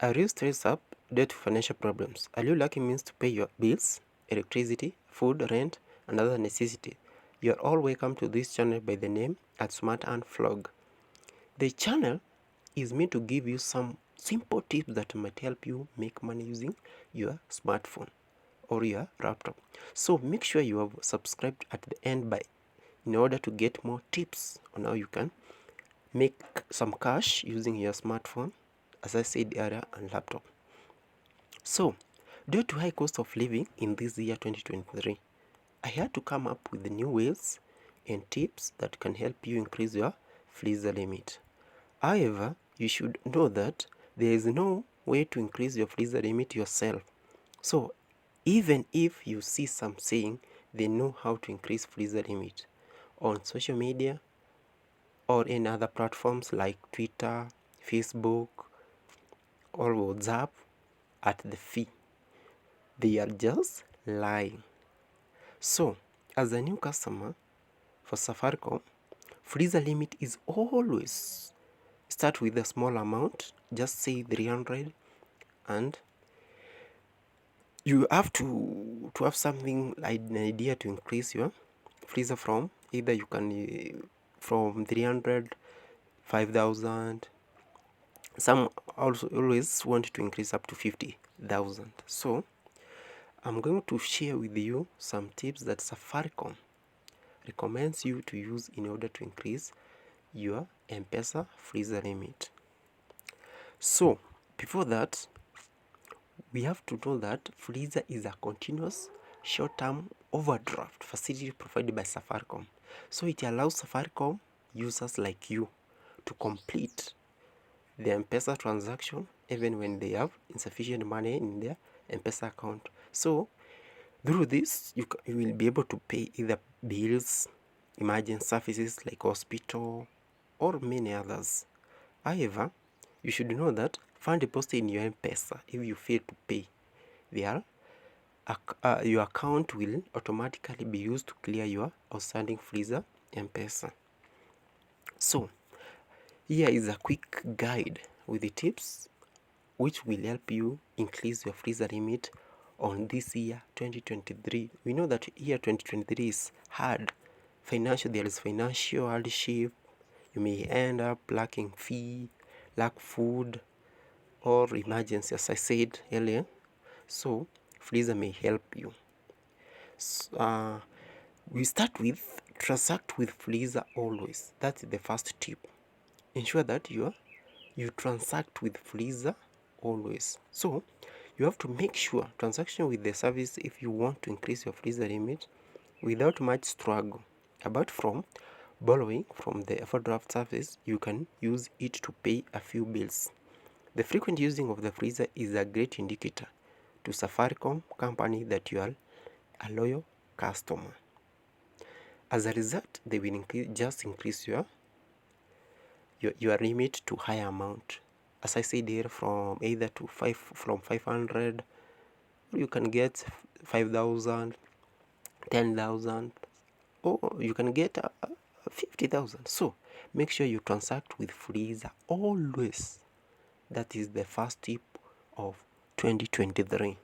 Are you stressed up due to financial problems? Are you lacking means to pay your bills, electricity, food, rent, and other necessities? You are all welcome to this channel by the name at Smart and Vlog. The channel is meant to give you some simple tips that might help you make money using your smartphone or your laptop. So make sure you have subscribed at the end in order to get more tips on how you can make some cash using your smartphone, as I said earlier, and laptop. So, due to high cost of living in this year 2023, I had to come up with new ways and tips that can help you increase your Fuliza limit. However, you should know that there is no way to increase your Fuliza limit yourself. So, even if you see some saying they know how to increase Fuliza limit on social media or in other platforms like Twitter, Facebook, or WhatsApp at the fee, they are just lying. So, as a new customer for Safaricom, Fuliza limit is always start with a small amount, just say 300, and you have to have something like an idea to increase your Fuliza from. Either you can from 300, 5,000. Some also always want to increase up to 50,000. So I'm going to share with you some tips that Safaricom recommends you to use in order to increase your M-Pesa Fuliza limit. So before that, we have to know that Fuliza is a continuous short-term overdraft facility provided by Safaricom. So it allows Safaricom users like you to complete the M-Pesa transaction even when they have insufficient money in their M-Pesa account. So through this, you will be able to pay either bills, emergency services like hospital, or many others. However, you should know that fund deposited in your M-Pesa, if you fail to pay, your account will automatically be used to clear your outstanding Fuliza M-Pesa. So, here is a quick guide with the tips which will help you increase your Fuliza limit on this year 2023. We know that year 2023 is hard. There is financial hardship. You may end up lacking fee, lack food, or emergency, as I said earlier. So Fuliza may help you. We start with transact with Fuliza always. That's the first tip. Ensure that you transact with Fuliza always. So you have to make sure transaction with the service if you want to increase your Fuliza limit without much struggle. Apart from borrowing from the overdraft service, you can use it to pay a few bills. The frequent using of the Fuliza is a great indicator to Safaricom company that you are a loyal customer. As a result, they will increase your limit to higher amount. As I said here, from 500, you can get 5,000, 10,000, or you can get 50,000. So make sure you transact with Fuliza always. That is the first tip of 2023.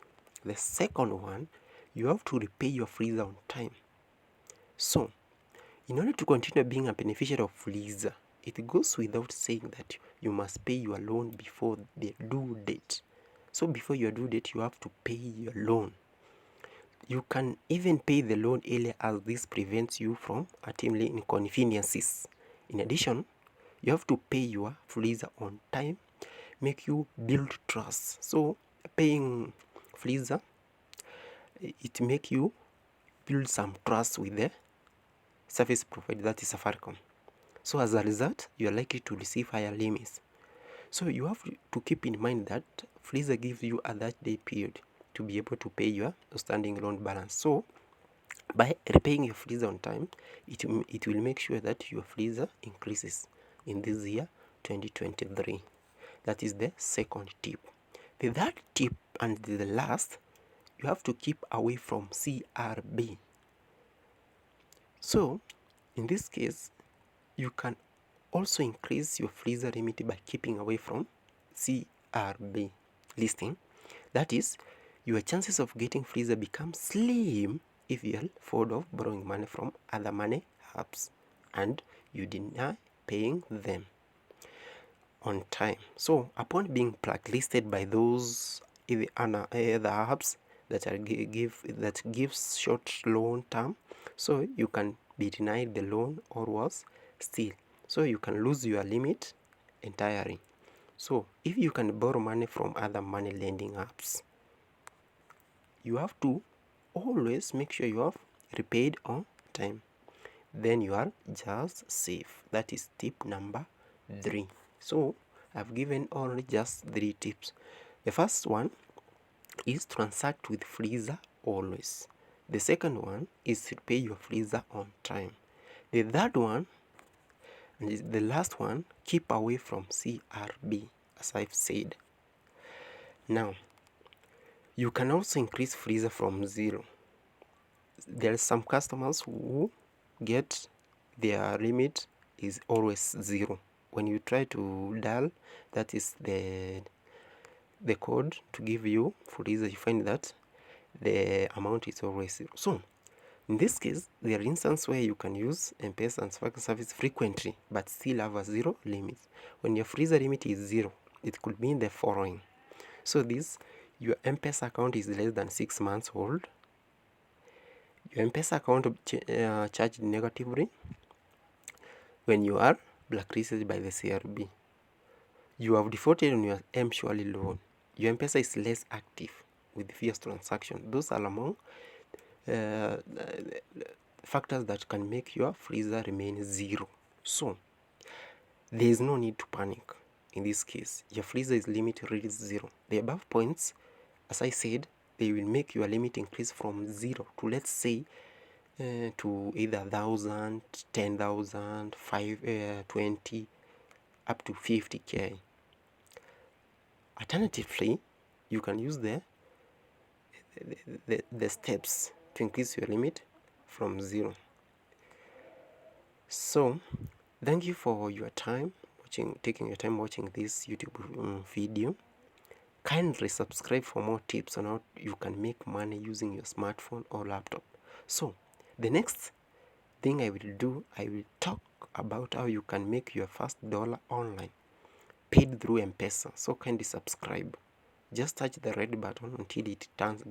The second one, you have to repay your Fuliza on time. So in order to continue being a beneficiary of Fuliza, it goes without saying that you must pay your loan before the due date. So before your due date, you have to pay your loan. You can even pay the loan earlier, as this prevents you from accumulating inconveniences. In addition, you have to pay your Fuliza on time, make you build trust. So paying Fuliza, it make you build some trust with the service provider, that is Safaricom. So as a result, you are likely to receive higher limits. So you have to keep in mind that Fuliza gives you a 30-day period to be able to pay your outstanding loan balance. So by repaying your Fuliza on time, it will make sure that your Fuliza increases in this year 2023. That is the second tip. The third tip and the last, you have to keep away from CRB. So in this case, you can also increase your Fuliza limit by keeping away from CRB. listing. That is, your chances of getting Fuliza become slim if you are fond of borrowing money from other money apps and you deny paying them on time. So upon being blacklisted by those other apps that are gives short loan term, so you can be denied the loan or worse still, so you can lose your limit entirely. So if you can borrow money from other money lending apps, you have to always make sure you have repaid on time, then you are just safe. That is tip number 3. So I've given only just 3 tips. The first one is transact with Fuliza always. The second one is to pay your Fuliza on time. The third one, and the last one, keep away from CRB, as I've said. Now, you can also increase Fuliza from 0. There are some customers who get their limit is always 0. When you try to dial, that is the code to give you Fuliza, you find that the amount is always 0. So in this case, there are instances where you can use M-Pesa and Spark service frequently but still have a 0 limit. When your Fuliza limit is 0, it could mean the following. So this, your M-Pesa account is less than 6 months old, your M-Pesa account charged negatively when you are blacklisted by the CRB, you have defaulted on your M-shwari loan, your M-Pesa is less active with fierce transaction. Those are among factors that can make your Fuliza remain 0. So there is no need to panic. In this case, your Fuliza is limit reads 0. The above points, as I said, they will make your limit increase from 0 to, let's say, to either 1,000, 10,000, 20, up to 50k. Alternatively, you can use the steps to increase your limit from 0. So thank you for your time taking your time watching this YouTube video. Kindly subscribe for more tips on how you can make money using your smartphone or laptop. So the next thing I will do, I will talk about how you can make your first dollar online paid through M-Pesa. So kindly subscribe. Just touch the red button until it turns